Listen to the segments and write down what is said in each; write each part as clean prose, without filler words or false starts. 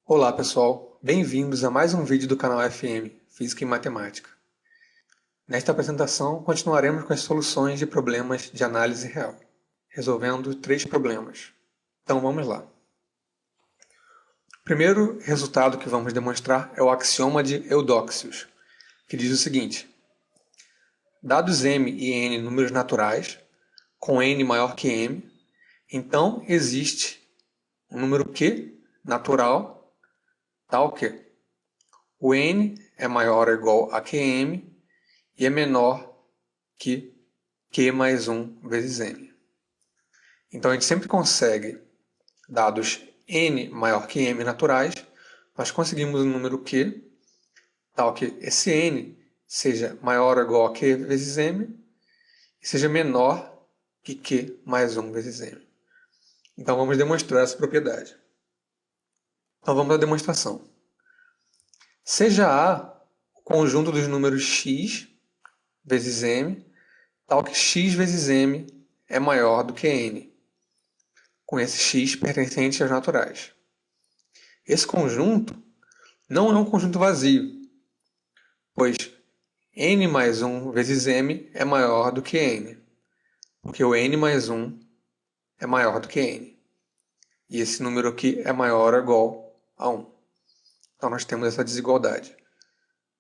Olá pessoal, bem-vindos a mais um vídeo do canal FM, Física e Matemática. Nesta apresentação, continuaremos com as soluções de problemas de análise real, resolvendo 3 problemas. Então vamos lá. O primeiro resultado que vamos demonstrar é o axioma de Eudóxios, que diz o seguinte: dados m e n números naturais, com n maior que m, então existe um número q natural tal que o n é maior ou igual a Qm e é menor que Q mais 1 vezes M. Então a gente sempre consegue dados n maior que m naturais, nós conseguimos um número Q tal que esse n seja maior ou igual a Q vezes M e seja menor que Q mais 1 vezes M. Então vamos demonstrar essa propriedade. Então vamos à demonstração. Seja A o conjunto dos números x vezes m, tal que x vezes m é maior do que n, com esse x pertencente aos naturais. Esse conjunto não é um conjunto vazio, pois n mais 1 vezes m é maior do que n, porque o n mais 1 é maior do que n. E esse número aqui é maior ou igual a 1. Então nós temos essa desigualdade,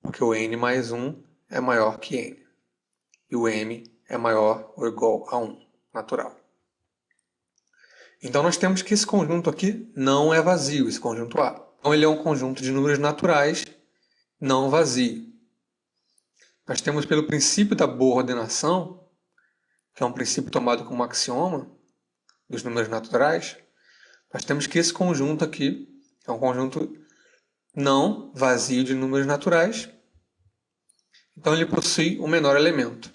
porque o n mais 1 é maior que n. E o m é maior ou igual a 1, natural. Então nós temos que esse conjunto aqui não é vazio, esse conjunto A. Então ele é um conjunto de números naturais não vazio. Nós temos pelo princípio da boa ordenação, que é um princípio tomado como axioma dos números naturais, nós temos que esse conjunto aqui é um conjunto não vazio de números naturais, então ele possui o menor elemento.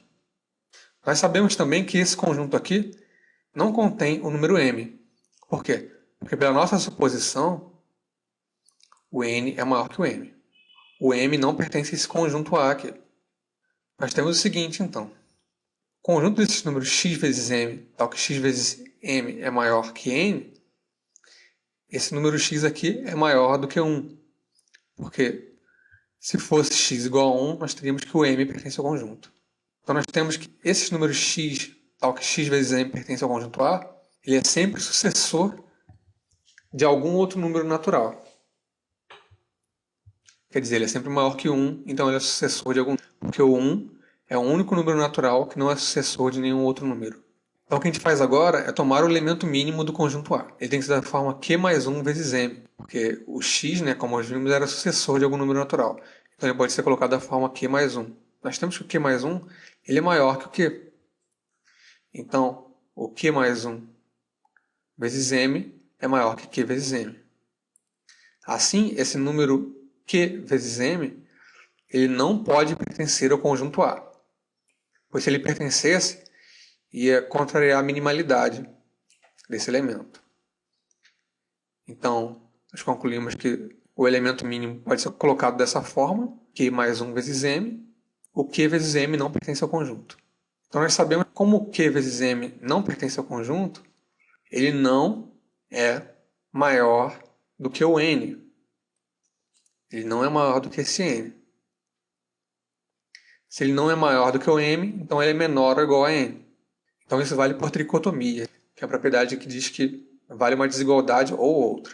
Nós sabemos também que esse conjunto aqui não contém o número m. Por quê? Porque pela nossa suposição, o n é maior que o m. O m não pertence a esse conjunto A aqui. Nós temos o seguinte, então. O conjunto desses números x vezes m, tal que x vezes m é maior que n, esse número x aqui é maior do que 1. Porque se fosse x igual a 1, nós teríamos que o m pertence ao conjunto. Então nós temos que esses números x, tal que x vezes m pertence ao conjunto A, ele é sempre sucessor de algum outro número natural. Quer dizer, ele é sempre maior que 1, então ele é sucessor de algum número. Porque o 1 é o único número natural que não é sucessor de nenhum outro número. Então o que a gente faz agora é tomar o elemento mínimo do conjunto A. Ele tem que ser da forma Q mais 1 vezes M, porque o x, né, como nós vimos, era sucessor de algum número natural. Então ele pode ser colocado da forma Q mais 1. Nós temos que o Q mais 1 ele é maior que o Q. Então o Q mais 1 vezes M é maior que Q vezes M. Assim, esse número Q vezes M ele não pode pertencer ao conjunto A, pois se ele pertencesse, ia contrariar a minimalidade desse elemento. Então, nós concluímos que o elemento mínimo pode ser colocado dessa forma, Q mais 1 vezes M, o Q vezes M não pertence ao conjunto. Então nós sabemos que como o Q vezes M não pertence ao conjunto, ele não é maior do que o N. Ele não é maior do que esse M. Se ele não é maior do que o M, então ele é menor ou igual a N. Então isso vale por tricotomia, que é a propriedade que diz que vale uma desigualdade ou outra.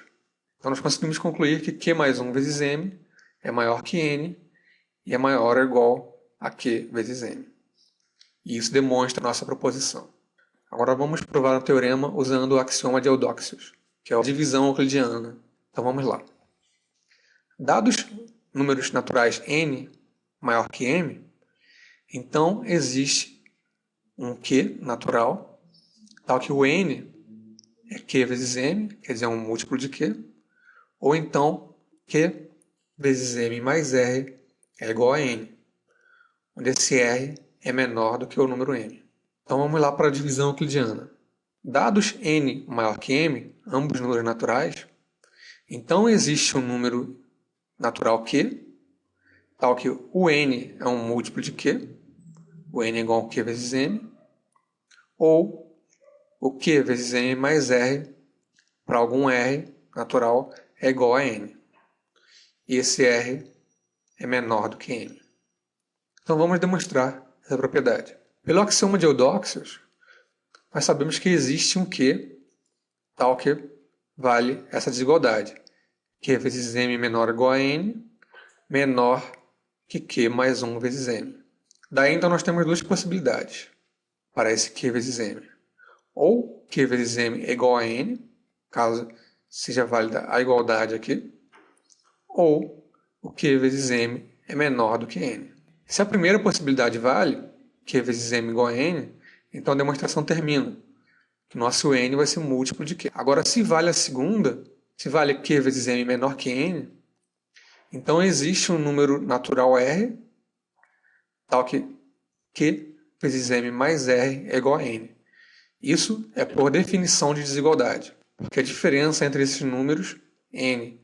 Então nós conseguimos concluir que Q mais 1 vezes M é maior que N e é maior ou igual a Q vezes M. E isso demonstra a nossa proposição. Agora vamos provar o teorema usando o axioma de Eudóxios, que é a divisão euclidiana. Então vamos lá. Dados números naturais n maior que m, então existe um q natural, tal que o n é q vezes m, quer dizer, um múltiplo de q, ou então q vezes m mais r é igual a n, onde esse r é menor do que o número m. Então vamos lá para a divisão euclidiana. Dados n maior que m, ambos números naturais, então existe um número natural q, tal que o n é um múltiplo de q, o n é igual a q vezes m, ou o q vezes m mais r, para algum r natural, é igual a n. e esse R é menor do que M. Então vamos demonstrar essa propriedade. Pelo axioma de Eudóxios, nós sabemos que existe um Q tal que vale essa desigualdade. Q vezes M menor ou igual a N, menor que Q mais 1 vezes M. Daí então nós temos duas possibilidades para esse Q vezes M. Ou Q vezes M é igual a N, caso seja válida a igualdade aqui, ou o Q vezes M é menor do que N. Se a primeira possibilidade vale, Q vezes M igual a N, então a demonstração termina. Que nosso N vai ser múltiplo de Q. Agora, se vale a segunda, se vale Q vezes M menor que N, então existe um número natural R, tal que Q vezes M mais R é igual a N. Isso é por definição de desigualdade, porque a diferença entre esses números, N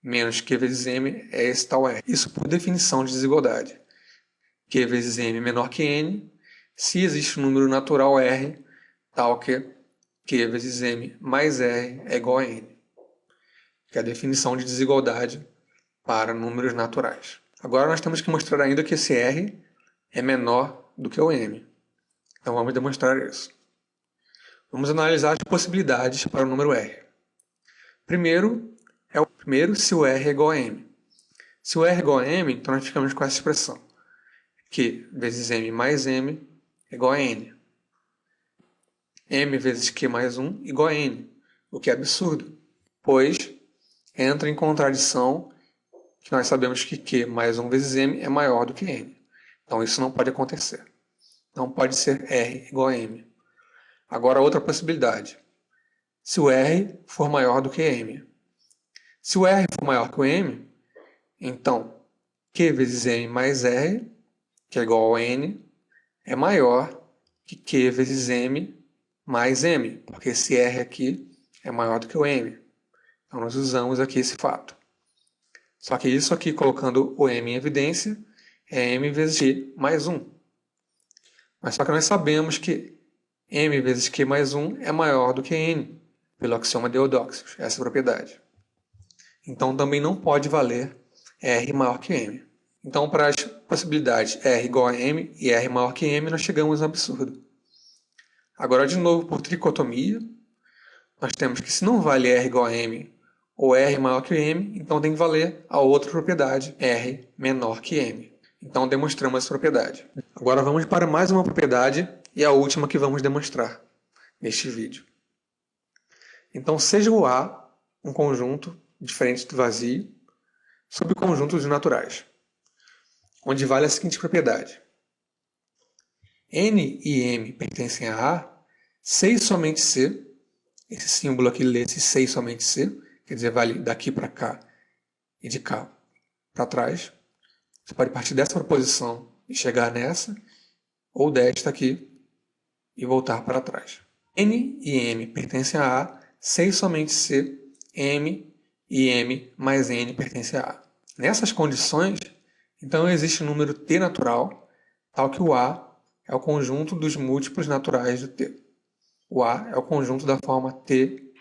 menos Q vezes M, é esse tal R. Isso por definição de desigualdade. Q vezes M menor que N, se existe um número natural R, tal que Q vezes M mais R é igual a N, que é a definição de desigualdade para números naturais. Agora nós temos que mostrar ainda que esse R é menor do que o M. Então vamos demonstrar isso. Vamos analisar as possibilidades para o número R. Primeiro se o R é igual a M. Se o R é igual a M, então nós ficamos com essa expressão. Q vezes M mais M é igual a N. M vezes Q mais 1 igual a N, o que é absurdo, pois entra em contradição que nós sabemos que Q mais 1 vezes M é maior do que N. Então isso não pode acontecer. Não pode ser R igual a M. Agora outra possibilidade. Se o R for maior do que M. Se o R for maior que o M, então Q vezes M mais R, que é igual a N, é maior que Q vezes M mais M, porque esse R aqui é maior do que o M. Então nós usamos aqui esse fato. Só que isso aqui, colocando o M em evidência, é M vezes Q mais 1. Mas só que nós sabemos que M vezes Q mais 1 é maior do que N, pelo axioma de Eudóxios, essa propriedade. Então também não pode valer R maior que M. Então para as possibilidades R igual a M e R maior que M, nós chegamos a um absurdo. Agora de novo por tricotomia, nós temos que se não vale R igual a M ou R maior que M, então tem que valer a outra propriedade, R menor que M. Então demonstramos essa propriedade. Agora vamos para mais uma propriedade e a última que vamos demonstrar neste vídeo. Então seja o A um conjunto diferente do vazio sobre conjuntos naturais, onde vale a seguinte propriedade. N e M pertencem a A, C e somente C, esse símbolo aqui lê-se C e somente C, quer dizer, vale daqui para cá e de cá para trás. Você pode partir dessa proposição e chegar nessa, ou desta aqui e voltar para trás. N e M pertencem a A, C e somente C, M e M mais N pertencem a A. Nessas condições, então existe o número T natural, tal que o A é o conjunto dos múltiplos naturais do T. O A é o conjunto da forma T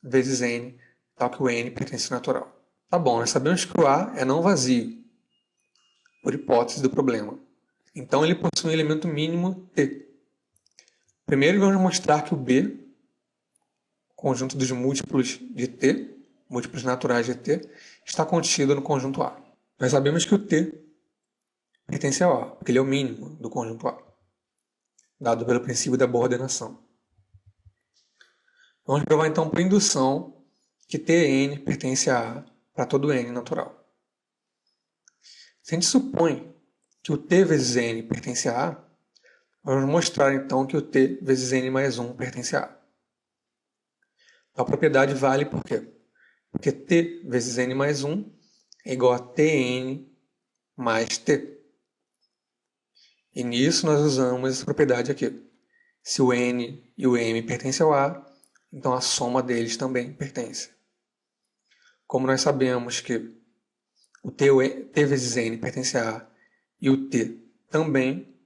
vezes N, tal que o N pertence ao natural. Tá bom, nós sabemos que o A é não vazio, por hipótese do problema. Então ele possui um elemento mínimo T. Primeiro vamos mostrar que o B, conjunto dos múltiplos de T, múltiplos naturais de T, está contido no conjunto A. Nós sabemos que o T pertence ao A, porque ele é o mínimo do conjunto A, dado pelo princípio da boa ordenação. Vamos provar então por indução que Tn pertence a A para todo N natural. Se a gente supõe que o T vezes N pertence a A, vamos mostrar então que o T vezes N mais 1 pertence a A. A propriedade vale por quê? Porque T vezes N mais 1 é igual a Tn mais T. E nisso nós usamos essa propriedade aqui. Se o N e o M pertencem ao A, então a soma deles também pertence. Como nós sabemos que o T vezes N pertence a A e o T também,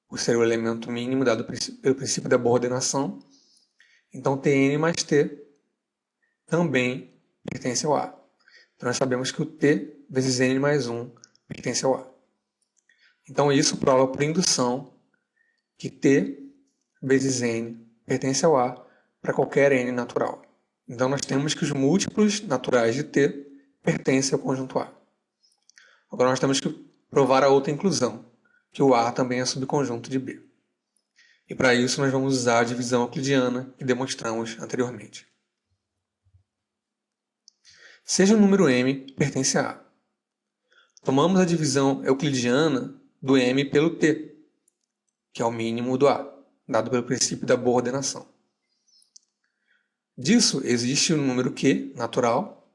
por ser o elemento mínimo dado pelo princípio da boa ordenação, então Tn mais T também pertence ao A. Então nós sabemos que o T vezes N mais 1 pertence ao A. Então isso prova por indução que T vezes N pertence ao A para qualquer N natural. Então nós temos que os múltiplos naturais de T pertencem ao conjunto A. Agora nós temos que provar a outra inclusão, que o A também é subconjunto de B. E para isso nós vamos usar a divisão euclidiana que demonstramos anteriormente. Seja o número m pertence a A. Tomamos a divisão euclidiana do m pelo t, que é o mínimo do A, dado pelo princípio da boa ordenação. Disso existe o número q natural,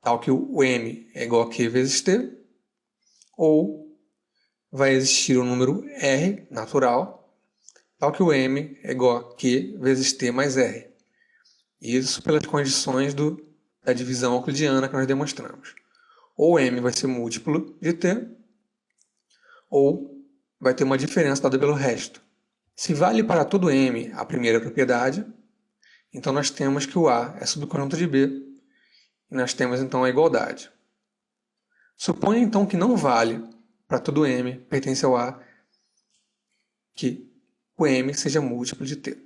tal que o m é igual a q vezes t, ou vai existir o número r natural, tal que o m é igual a q vezes t mais r. Isso pelas condições da divisão euclidiana que nós demonstramos. Ou m vai ser múltiplo de t, ou vai ter uma diferença dada pelo resto. Se vale para todo m a primeira propriedade, então nós temos que o A é subconjunto de B, e nós temos então a igualdade. Suponha então que não vale para todo m pertence ao A que o m seja múltiplo de t.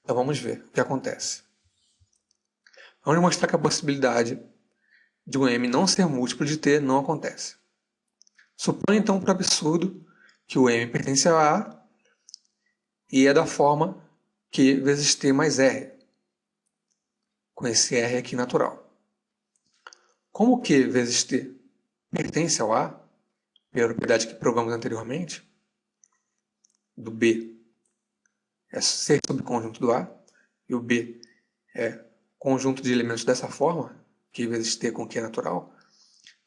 Então vamos ver o que acontece. Vamos mostrar que a possibilidade de um m não ser múltiplo de t não acontece. Suponha então por absurdo que o m pertence a A e é da forma q vezes t mais r, com esse r aqui natural. Como q vezes t pertence ao A, pela propriedade que provamos anteriormente, do B é ser subconjunto do A, e o B é conjunto de elementos dessa forma, q vezes t com q natural,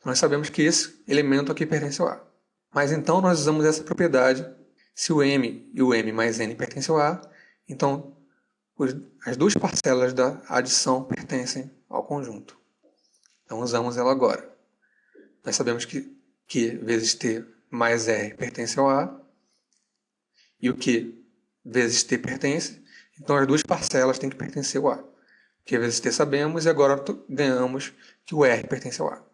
nós sabemos que esse elemento aqui pertence ao A. Mas então nós usamos essa propriedade, se o m e o m mais n pertencem ao A, então as duas parcelas da adição pertencem ao conjunto. Então usamos ela agora. Nós sabemos que q vezes t mais r pertence ao A, e o q vezes t pertence, então as duas parcelas têm que pertencer ao A. Q vezes t sabemos, e agora ganhamos que o r pertence ao A.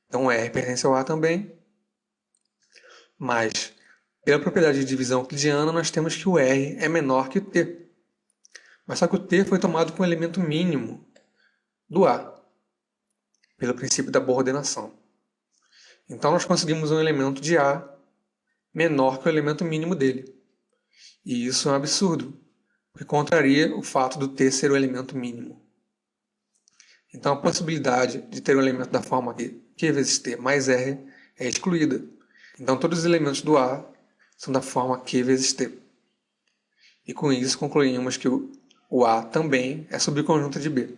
Então o r pertence ao A também, mas pela propriedade de divisão euclidiana nós temos que o r é menor que o t. Mas só que o t foi tomado como elemento mínimo do A, pelo princípio da boa ordenação. Então nós conseguimos um elemento de A menor que o elemento mínimo dele. E isso é um absurdo, porque contraria o fato do t ser o elemento mínimo. Então a possibilidade de ter um elemento da forma q vezes t mais r é excluída. Então todos os elementos do A são da forma q vezes t. E com isso concluímos que o A também é subconjunto de B.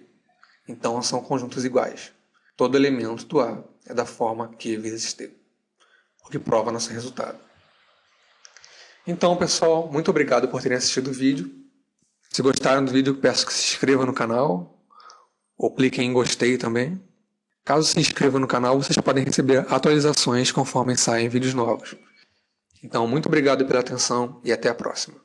Então são conjuntos iguais. Todo elemento do A é da forma q vezes t, o que prova nosso resultado. Então, pessoal, muito obrigado por terem assistido o vídeo. Se gostaram do vídeo, peço que se inscrevam no canal, ou cliquem em gostei também. Caso se inscrevam no canal, vocês podem receber atualizações conforme saem vídeos novos. Então, muito obrigado pela atenção e até a próxima.